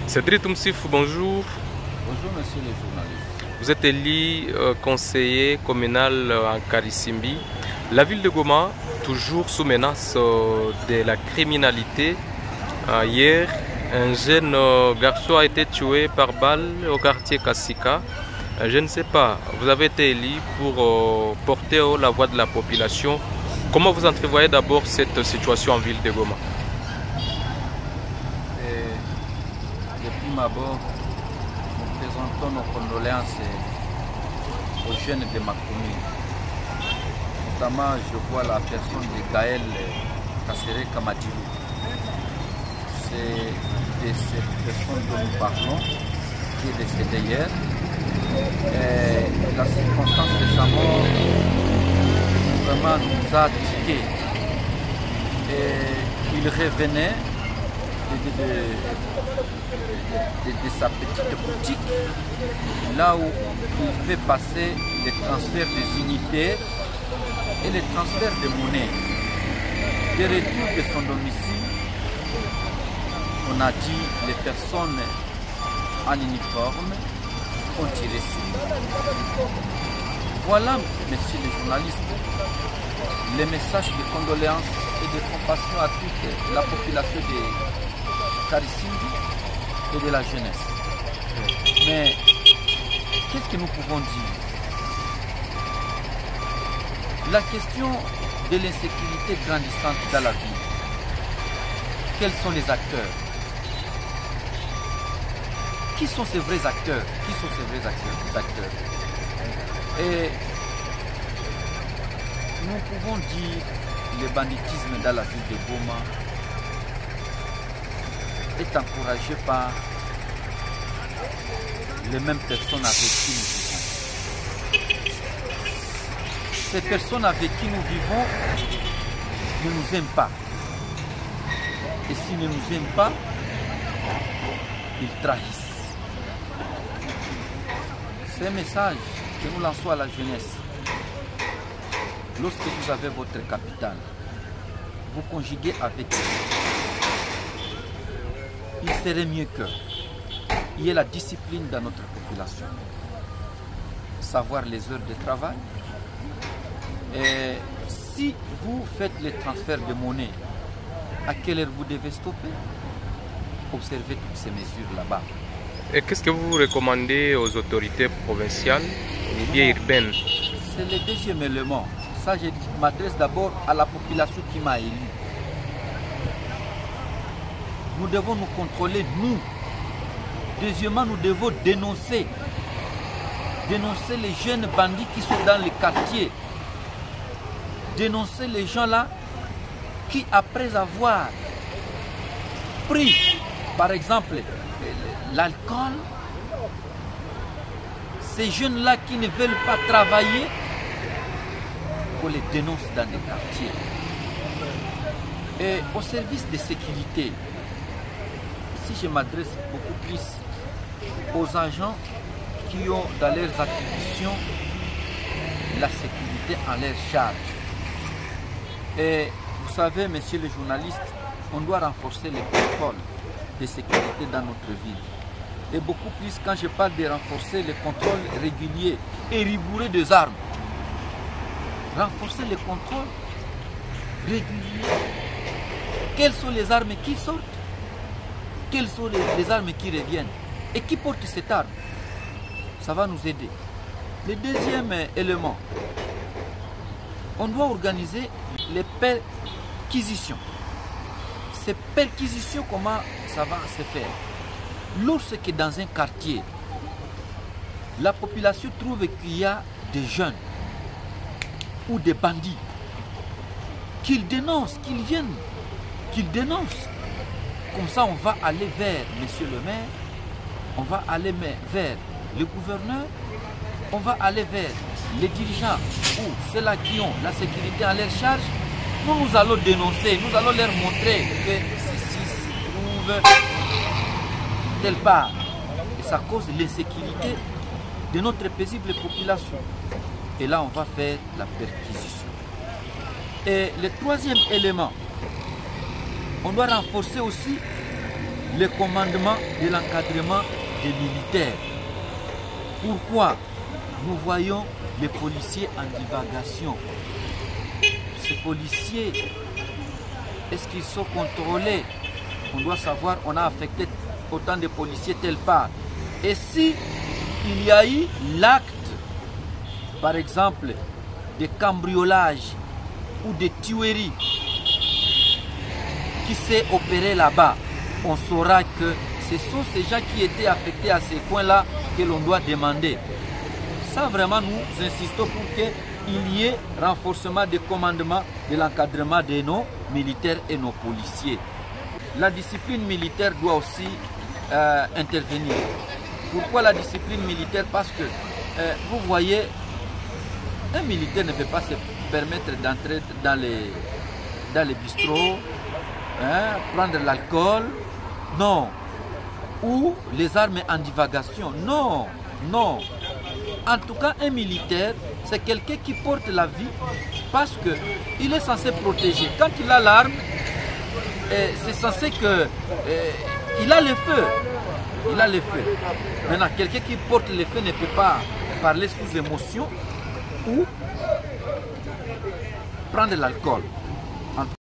Cédric Toumsif, bonjour. Bonjour monsieur le journaliste. Vous êtes élu conseiller communal en Karisimbi. La ville de Goma, toujours sous menace de la criminalité. Hier, un jeune garçon a été tué par balle au quartier Kassika. Je ne sais pas, vous avez été élu pour porter la voix de la population. Comment vous entrevoyez d'abord cette situation en ville de Goma? Depuis d'abord, nous présentons nos condoléances aux jeunes de ma commune. Notamment, je vois la personne de Gaël Kassere Kamadilou. C'est de cette personne dont nous parlons, qui est décédée hier. Et la circonstance de sa mort vraiment nous a tiqué. Et il revenait de sa petite boutique, là où il fait passer les transferts des unités et les transferts de monnaie. De retour de son domicile, on a dit les personnes en uniforme ont tiré sur lui. Voilà, messieurs les journalistes, les messages de condoléances et de compassion à toute la population de Karisimbi et de la jeunesse. Mais qu'est-ce que nous pouvons dire? La question de l'insécurité grandissante dans la ville. Quels sont les acteurs? Qui sont ces vrais acteurs? Qui sont ces vrais acteurs? Et nous pouvons dire le banditisme dans la ville de Goma est encouragé par les mêmes personnes avec qui nous vivons. Ces personnes avec qui nous vivons ne nous aiment pas. Et s'ils ne nous aiment pas, ils trahissent. C'est un message que nous lançons à la jeunesse. Lorsque vous avez votre capital, vous conjuguez avec eux. Il serait mieux qu'il y ait la discipline dans notre population. Savoir les heures de travail. Et si vous faites les transferts de monnaie, à quelle heure vous devez stopper? Observez toutes ces mesures là-bas. Et qu'est-ce que vous recommandez aux autorités provinciales ou bien urbaines? C'est le deuxième élément. Ça, je m'adresse d'abord à la population qui m'a élu. Nous devons nous contrôler, nous. Deuxièmement, nous devons dénoncer les jeunes bandits qui sont dans les quartiers. Dénoncer les gens là qui, après avoir pris, par exemple, l'alcool, ces jeunes-là qui ne veulent pas travailler, on les dénonce dans les quartiers. Et au service de sécurité, ici je m'adresse beaucoup plus aux agents qui ont dans leurs attributions la sécurité en leur charge. Et vous savez, messieurs les journalistes, on doit renforcer les contrôles de sécurité dans notre ville. Et beaucoup plus quand je parle de renforcer les contrôles réguliers et rigoureux des armes. Renforcer les contrôles réguliers. Quelles sont les armes qui sortent? Quelles sont les armes qui reviennent? Et qui porte cette arme? Ça va nous aider. Le deuxième élément, on doit organiser les perquisitions. Ces perquisitions, comment ça va se faire? Lorsque dans un quartier, la population trouve qu'il y a des jeunes ou des bandits, qu'ils dénoncent, qu'ils viennent, qu'ils dénoncent. Comme ça, on va aller vers monsieur le maire, on va aller vers le gouverneur, on va aller vers les dirigeants ou ceux-là qui ont la sécurité à leur charge. Nous allons dénoncer, nous allons leur montrer que ceci se trouve telle part. Et ça cause l'insécurité de notre paisible population. Et là, on va faire la perquisition. Et le troisième élément, on doit renforcer aussi le commandement de l'encadrement des militaires. Pourquoi nous voyons les policiers en divagation? Ces policiers, est-ce qu'ils sont contrôlés? On doit savoir, on a affecté autant de policiers telle part. Et si il y a eu l'acte, par exemple, de cambriolage ou de tuerie qui s'est opéré là-bas, on saura que ce sont ces gens qui étaient affectés à ces coins-là que l'on doit demander. Ça, vraiment, nous insistons pour qu'il y ait renforcement des commandements, de l'encadrement de nos militaires et nos policiers. La discipline militaire doit aussi intervenir. Pourquoi la discipline militaire? Parce que, vous voyez, un militaire ne peut pas se permettre d'entrer dans les bistrots, prendre l'alcool, non. Ou les armes en divagation, non, non. En tout cas, un militaire, c'est quelqu'un qui porte la vie parce qu'il est censé protéger. Quand il a l'arme, c'est censé que il a le feu. Il a le feu. Maintenant, quelqu'un qui porte le feu ne peut pas parler sous émotion ou prendre l'alcool.